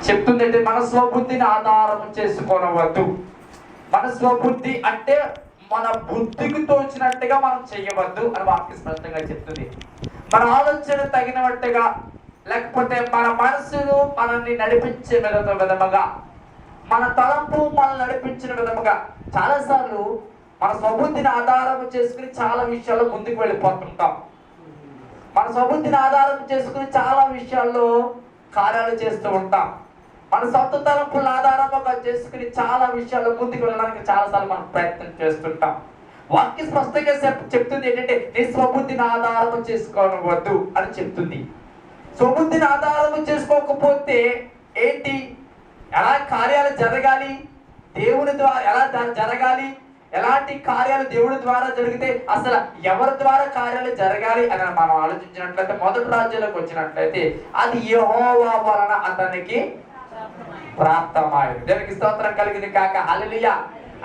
చెప్తుందంటే మన స్వబుద్ధిని ఆధారం చేసుకోనవద్దు. మన స్వబుద్ధి అంటే మన బుద్ధికి తోచినట్టుగా మనం చేయవద్దు అని వాక్యం స్పష్టంగా చెప్తుంది. మన ఆలోచన తగినట్టుగా, లేకపోతే మన మనసును మనల్ని నడిపించే విధముగా, మన తలంపు మనల్ని నడిపించిన విధముగా. చాలాసార్లు మన స్వబుద్ధిని ఆధారం చేసుకుని చాలా విషయాల్లో ముందుకు వెళ్ళిపోతుంటాం. మన స్వబుద్ధిని ఆధారం చేసుకుని చాలా విషయాల్లో కార్యాలు చేస్తూ ఉంటాం. మన సొంత తలంపులను ఆధారంగా చేసుకుని చాలా విషయాల్లో ముందుకు వెళ్ళడానికి చాలాసార్లు మనం ప్రయత్నం చేస్తుంటాం. వాక్యం స్పష్టంగా చెప్తుంది ఏంటంటే నీ స్వబుద్ధిని ఆధారం చేసుకోవద్దు అని చెప్తుంది. స్వబుద్ధిని ఆధారం చేసుకోకపోతే ఏంటి, ఎలా కార్యాలు జరగాలి, దేవుని ద్వారా ఎలా జరగాలి, ఎలాంటి కార్యాలు దేవుడి ద్వారా జరిగితే అసలు ఎవరి ద్వారా కార్యాలు జరగాలి అని మనం ఆలోచించినట్లయితే మొదటి రాజ్యంలోకి వచ్చినట్లయితే అది యెహోవా వలన అతనికి ప్రాప్తమాయను. దేవునికి స్తోత్రం కలిగింది కాక. హల్లెలూయా.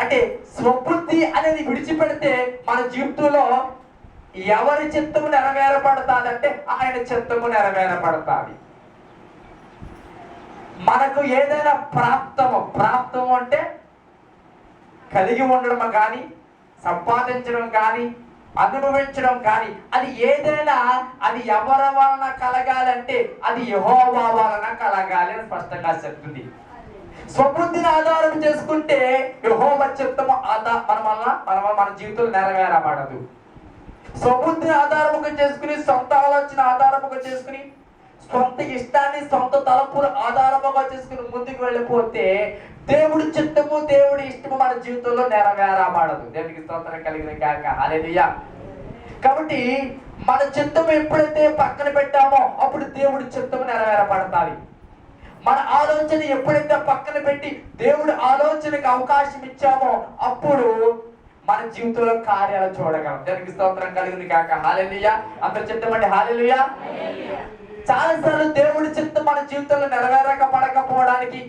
అంటే స్వబుద్ధి అనేది విడిచిపెడితే మన జీవితంలో ఎవరి చిత్తము నెరవేరపడతాదంటే ఆయన చిత్తము నెరవేరపడతాది. మనకు ఏదైనా ప్రాప్తము అంటే కలిగి ఉండడం కానీ, సంపాదించడం కానీ, అనుభవించడం కానీ, అది ఏదైనా అది ఎవరి వలన కలగాలంటే అది యెహోవా వలన కలగాలి అని స్పష్టంగా చెప్తుంది. స్వబుద్ధిని ఆధారం చేసుకుంటే యెహోవా చిత్తము మన జీవితంలో నెరవేరబడదు. స్వబుద్ధిని ఆధారముగా చేసుకుని, సొంత ఆలోచన ఆధారముగా చేసుకుని, సొంత ఇష్టాన్ని, సొంత తలపులు ఆధారముగా చేసుకుని ముందుకు వెళ్ళిపోతే దేవుడి చిత్తము, దేవుడి ఇష్టము మన జీవితంలో నెరవేరబడదు. దేవునికి స్తోత్రం కలిగిన కాక. హల్లెలూయా. కాబట్టి మన చిత్తము ఎప్పుడైతే పక్కన పెట్టామో అప్పుడు దేవుడి చిత్తము నెరవేరబడతాది. మన ఆలోచన ఎప్పుడైతే పక్కన పెట్టి దేవుడి ఆలోచనకు అవకాశం ఇచ్చామో అప్పుడు మన జీవితంలో కార్యాలు చూడగలం. దేవునికి స్తోత్రం కలిగింది కాక. హల్లెలూయా. అందరూ చెప్తామండి హల్లెలూయా. చాలాసార్లు దేవుడి చిత్తం మన జీవితంలో నెరవేరకపోవడానికి,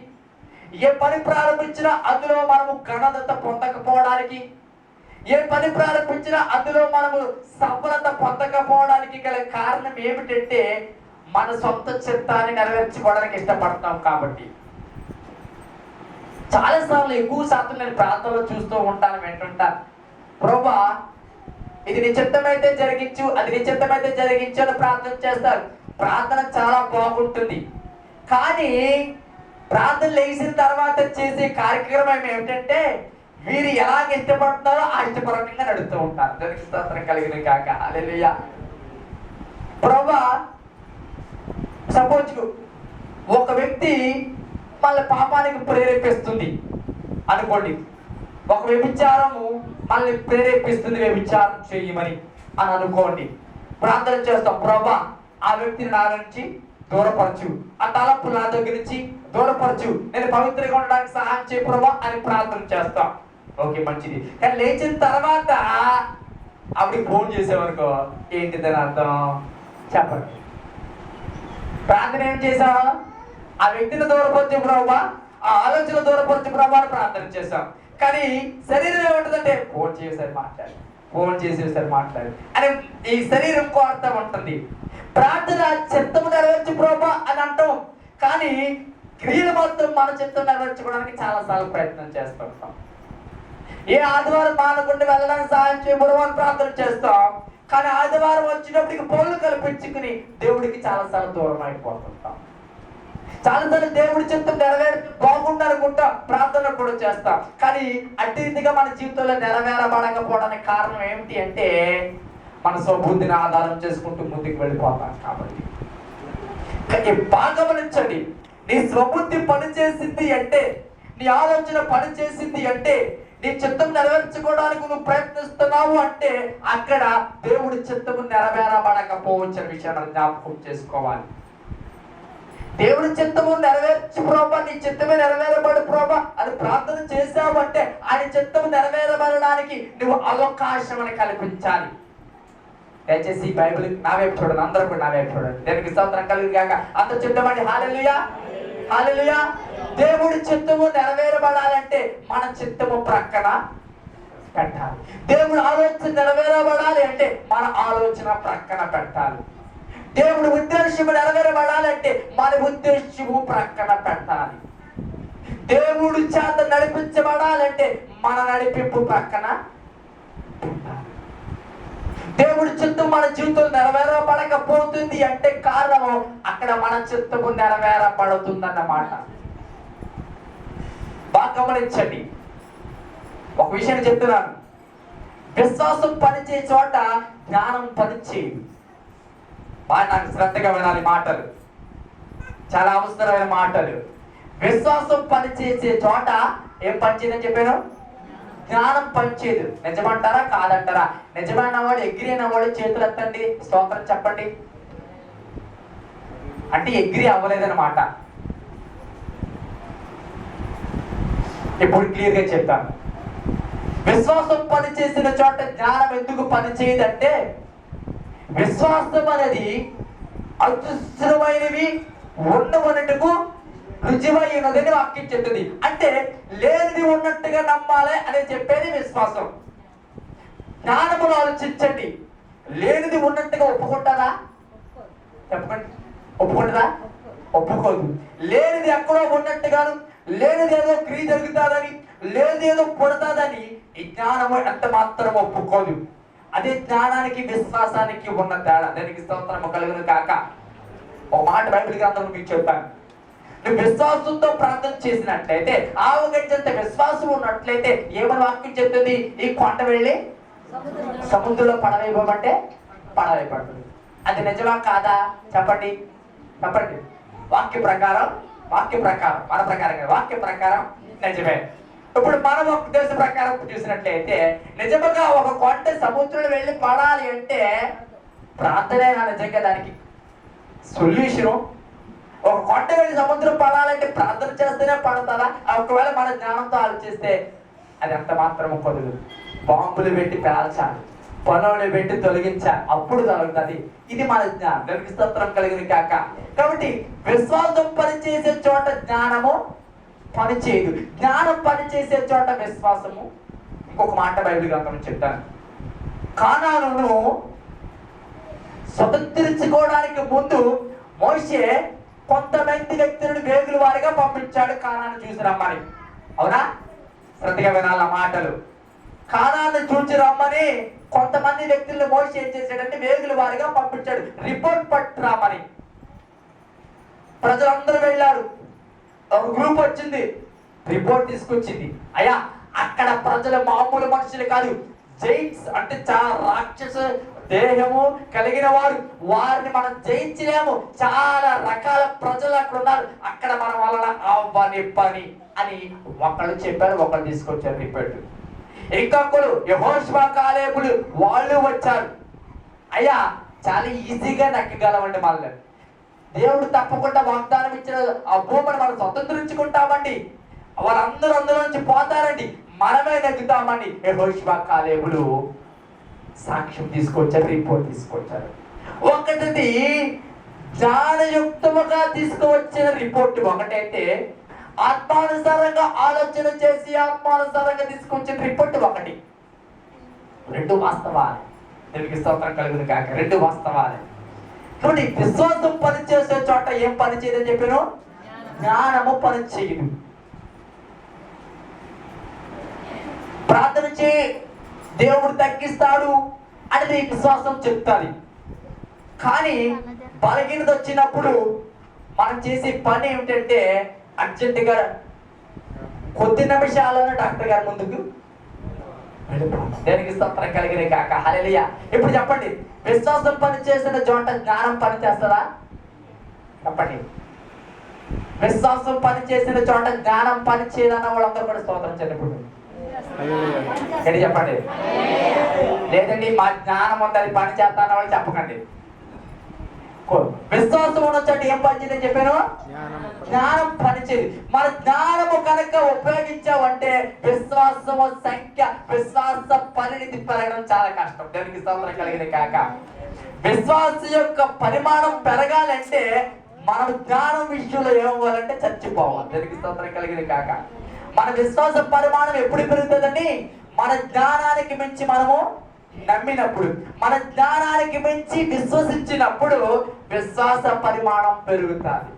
ఏ పని ప్రారంభించినా అందులో మనము ఘనత పొందకపోవడానికి, ఏ పని ప్రారంభించినా అందులో మనము సఫలత పొందకపోవడానికి గల కారణం ఏమిటంటే మన సొంత చిత్తాన్ని నెరవేర్చుకోవడానికి ఇష్టపడతాం కాబట్టి. చాలాసార్లు ఎక్కువ శాతం నేను ప్రార్థనలో చూస్తూ ఉంటాను, వింటుంటాను, ప్రభువా ఇది నీ చిత్తమైతే జరిగించు, అది నీ చిత్తమైతే జరిగించు అని ప్రార్థన చేస్తారు. ప్రార్థన చాలా బాగుంటుంది. కానీ ప్రార్థన లేచిన తర్వాత చేసే కార్యక్రమం ఏమిటంటే వీరు ఎలాగ ఇష్టపడుతున్నారో ఆ ఇష్టపరంగా నడుస్తూ ఉంటారు. దానికి స్తోత్రం కలిగిన కాక. హల్లెలూయా. ప్రభువా సపోజ్ ఒక వ్యక్తి మళ్ళీ పాపానికి ప్రేరేపిస్తుంది అనుకోండి. ఒక వ్యభిచారము మళ్ళీ ప్రేరేపిస్తుంది వ్యభిచారం చేయమని అని అనుకోండి. ప్రార్థన చేస్తాం, ప్రభువా ఆ వ్యక్తిని నా నుంచి దూరపరచు, ఆ తలంపులు నా దగ్గర నుంచి దూరపరచు, నేను పవిత్రంగా ఉండడానికి సహాయం చేయ ప్రభువా అని ప్రార్థన చేస్తాం. ఓకే, మంచిది. కానీ లేచిన తర్వాత ఆవిడకి ఫోన్ చేసేవనుకో ఏంటిదని అర్థం చెప్పండి. ప్రార్థన ఏం చేసావా? ఆ వ్యక్తిని దూరపరచు ప్రభువా, ఆ ఆలోచన దూరపరచు ప్రభువా అని ప్రార్థన చేస్తాం. కానీ శరీరం ఏముంటుందంటే ఫోన్ చేసేసరి మాట్లాడు, ఫోన్ చేసేసరి మాట్లాడు అని ఈ శరీరం కోరుతూ ఉంటుంది. ప్రార్థన చిత్తము నెరవేర్చు ప్రభువా అని అంటాం, కానీ క్రియలు మాత్రం మన చిత్తం నెరవేర్చుకోవడానికి చాలా సార్లు ప్రయత్నం చేస్తూ ఉంటాం. ఏ ఆదివారం మానకుండా వెళ్ళడానికి సహాయం చేయబడమని ప్రార్థన చేస్తాం, కానీ ఆదివారం వచ్చినప్పటికి పనులు కల్పించుకుని దేవుడికి చాలాసార్లు దూరం అయిపోతుంటాం. చాలాసార్లు దేవుడి చిత్తం నెరవేరు బాగుండనుకుంటా ప్రార్థన కూడా చేస్తాం, కానీ అట్టిగా మన జీవితంలో నెరవేరబడకపోవడానికి కారణం ఏమిటి అంటే మన స్వబుద్ధిని ఆధారం చేసుకుంటూ ముందుకు వెళ్ళిపోతాం. కాబట్టి బాగా గమనించండి, నీ స్వబుద్ధి పనిచేసింది అంటే, నీ ఆలోచన పనిచేసింది అంటే, నీ చిత్తం నెరవేర్చుకోవడానికి నువ్వు ప్రయత్నిస్తున్నావు అంటే అక్కడ దేవుడి చిత్తము నెరవేరబడకపోవచ్చిన విషయాన్ని జ్ఞాపకం చేసుకోవాలి. దేవుడి చిత్తము నెరవేర్చు ప్రభా, నీ చిత్తమే నెరవేరబడు ప్రభా అని ప్రార్థన చేశావు అంటే ఆయన చిత్తము నెరవేరబడడానికి నువ్వు అవకాశం కల్పించాలి. దయచేసి బైబిల్ నా వైపు చూడండి, అందరూ కూడా నా వైపు చూడండి. దేవునికి స్తోత్రం కలుగు గాక. అందరూ చెప్తామండి హల్లెలూయా, హల్లెలూయా. దేవుడి చిత్తము నెరవేరబడాలంటే మన చిత్తము ప్రక్కన పెట్టాలి. దేవుడి ఆలోచన నెరవేరబడాలి అంటే మన ఆలోచన ప్రక్కన పెట్టాలి. దేవుడి ఉద్దేశము నెరవేరబడాలంటే మన ఉద్దేశము ప్రక్కన పెట్టాలి. దేవుడి చేత నడిపించబడాలంటే మన నడిపింపు ప్రక్కన పెట్టాలి. దేవుడి చిత్తం మన జీవితంలో నెరవేరబడకపోతుంది అంటే కారణము అక్కడ మన చిత్తము నెరవేరబడుతుందన్నమాట. బాగా గమనించండి. ఒక విషయాన్ని చెప్తున్నాను. విశ్వాసం పనిచే చోట జ్ఞానం పనిచేయదు. బాగా నాకు శ్రద్ధగా వినాలి మాటలు, చాలా అవసరమైన మాటలు. విశ్వాసం పనిచేసే చోట ఏం పనిచేయదని చెప్పాను? జ్ఞానం పనిచేయదు. నిజమంటారా కాదంటారా? నిజమైన వాడు ఎగ్రి అయిన వాడు చేతులు ఎత్తండి, స్తోత్రం చెప్పండి. అంటే ఎగ్రి అవ్వలేదన్నమాట. ఇప్పుడు క్లియర్ గా చెప్తాను. విశ్వాసం పనిచేసిన చోట జ్ఞానం ఎందుకు పనిచేయదంటే, విశ్వాసం అనేది అదృశ్యమైనవి ఉన్నవన్నట్టుకు రుజువైనదని వాక్యం చెప్తుంది. అంటే లేనిది ఉన్నట్టుగా నమ్మాలి అని చెప్పేది విశ్వాసం. జ్ఞానమును ఆలోచించండి. లేనిది ఉన్నట్టుగా ఒప్పుకుంటారా? చెప్పండి, ఒప్పుకుంటారా? ఒప్పుకోదు. లేనిది ఎక్కడో ఉన్నట్టుగాను, లేనిది ఏదో క్రియ జరుగుతుందని, లేనిది ఏదో పుడతాదని ఈ జ్ఞానము ఎంత మాత్రం ఒప్పుకోదు. అదే జ్ఞానానికి విశ్వాసానికి ఉన్న తేడా. దానికి స్తోత్రము కలుగును కాక. ఒక మాట బైబిల్ గ్రంథంలో మీకు చెప్తాను. నువ్వు విశ్వాసంతో ప్రార్థన చేసినట్లయితే, ఆవగించంత విశ్వాసం ఉన్నట్లయితే ఏమని వాక్యం చెప్తుంది? ఈ కొండ వెళ్ళి సముద్రంలో పడవేయబోమంటే పడవేయబడుతుంది. అది నిజమా కాదా? చెప్పండి, చెప్పండి. వాక్య ప్రకారం మన ప్రకారం వాక్య ప్రకారం నిజమే. ఇప్పుడు మనం ఒక దేశ ప్రకారం చూసినట్లయితే నిజముగా ఒక కొండ సముద్రంలో వెళ్ళి పడాలి అంటే ప్రార్థనే నిజంగా దానికి సొల్యూషను. ఒక కొండ వెళ్ళి సముద్రం పడాలంటే ప్రార్థన చేస్తేనే పడతారా? ఒకవేళ మన జ్ఞానంతో ఆలోచిస్తే అది ఎంత మాత్రం కుదరదు. బాంబులు పెట్టి పేల్చాలి, పనులు పెట్టి తొలగించాలి, అప్పుడు తొలగుతుంది. ఇది మన జ్ఞానం. దానికి స్తోత్రం కలిగిన కాక. కాబట్టి విశ్వాసం పనిచేసే చోట జ్ఞానము పనిచేయదు. జ్ఞానం పనిచేసే చోట విశ్వాసము. ఇంకొక మాట బైబిల్ గ్రంథంలో చెప్తాను. కానానును స్వతంత్రించుకోవడానికి ముందు మోషే కొంతమంది వ్యక్తులను వేగుల వారిగా పంపించాడు కానాను చూసి రమ్మని. అవునా? శ్రద్ధగా వినాల మాటలు. కానాను చూసి రమ్మని కొంతమంది వ్యక్తులను మోషే ఏం చేశాడంటే వేగుల వారిగా పంపించాడు, రిపోర్ట్ పట్టురామని. ప్రజలందరూ వెళ్ళారు. ఒక గ్రూప్ వచ్చింది, రిపోర్ట్ తీసుకొచ్చింది. అయ్యా, అక్కడ ప్రజలు మామూలు మనుషులు కాదు, జైంట్స్ అంటే చాలా రాక్షస దేహము కలిగిన వారు. వారిని మనం జయించలేము. చాలా రకాల ప్రజలు అక్కడ ఉన్నారు. అక్కడ మన వలన అవ్వని పని అని ఒకళ్ళు చెప్పారు, ఒకళ్ళు తీసుకొచ్చారు రిపోర్ట్. ఇంకొకరు యెహోషువ కాలేబులు వాళ్ళు వచ్చారు. అయ్యా, చాలా ఈజీగా నెక్కగలమండి మళ్ళీ. దేవుడు తప్పకుండా వాగ్దానం ఇచ్చిన ఆ భూమిని మనం స్వతంత్రించుకుంటామండి. వాళ్ళందరూ అందులో నుంచి పోతారండి, మనమే నెగ్గుతామండి. యెహోషువ కాలేబులు సాక్ష్యం తీసుకొచ్చారు, రిపోర్ట్ తీసుకొచ్చారు. ఒకటిది జ్ఞానయుక్తముగా తీసుకువచ్చిన రిపోర్ట్ ఒకటైతే, ఆత్మానుసారంగా ఆలోచన చేసి ఆత్మానుసారంగా తీసుకొచ్చిన రిపోర్ట్ ఒకటి. రెండు వాస్తవాలే. దీనికి స్తోత్రం కలుగును కాక. రెండు వాస్తవాలే. కాబట్టి విశ్వాసం పనిచేసే చోట ఏం పని చేయదని చెప్పాను? జ్ఞానము పని చేయదు. ప్రార్థన చేయి, దేవుడు తగ్గిస్తాడు అనేది విశ్వాసం చెప్తాది. కానీ బలహీనత వచ్చినప్పుడు మనం చేసే పని ఏమిటంటే అర్జెంటుగా కొద్ది నిమిషాలను డాక్టర్ గారి ముందుకు దేనికి స్తోత్రం కలిగిన కాక. హల్లెలూయా. ఇప్పుడు చెప్పండి, విశ్వాసం పని చేసిన చోట జ్ఞానం పని చేస్తుందా? చెప్పండి. విశ్వాసం పని చేసిన చోట జ్ఞానం పని చేయదన్న వాళ్ళందరూ కూడా స్తోత్రం చెప్పండి. చెప్పండి. లేదండి మా జ్ఞానం ఉంది అది పని చేస్తాన వాళ్ళు చెప్పకండి. విశ్వాసం ఉన్న చోట ఏం పని చేయదని చెప్పాను? జ్ఞానం పనిచేది. మన జ్ఞానము కనుక ఉపయోగించామంటే విశ్వాసము సంఖ్య, విశ్వాస పరిణితి పెరగడం చాలా కష్టం. దానికి స్తోత్రం కలిగిన కాక. విశ్వాస యొక్క పరిమాణం పెరగాలంటే మనం జ్ఞానం విషయంలో ఏమవ్వాలంటే చచ్చిపోవాలి. దానికి స్తోత్రం కలిగిన కాక. మన విశ్వాస పరిమాణం ఎప్పుడు పెరుగుతుందండి? మన జ్ఞానానికి మించి మనము నమ్మినప్పుడు, మన జ్ఞానానికి మించి విశ్వసించినప్పుడు విశ్వాస పరిమాణం పెరుగుతుంది.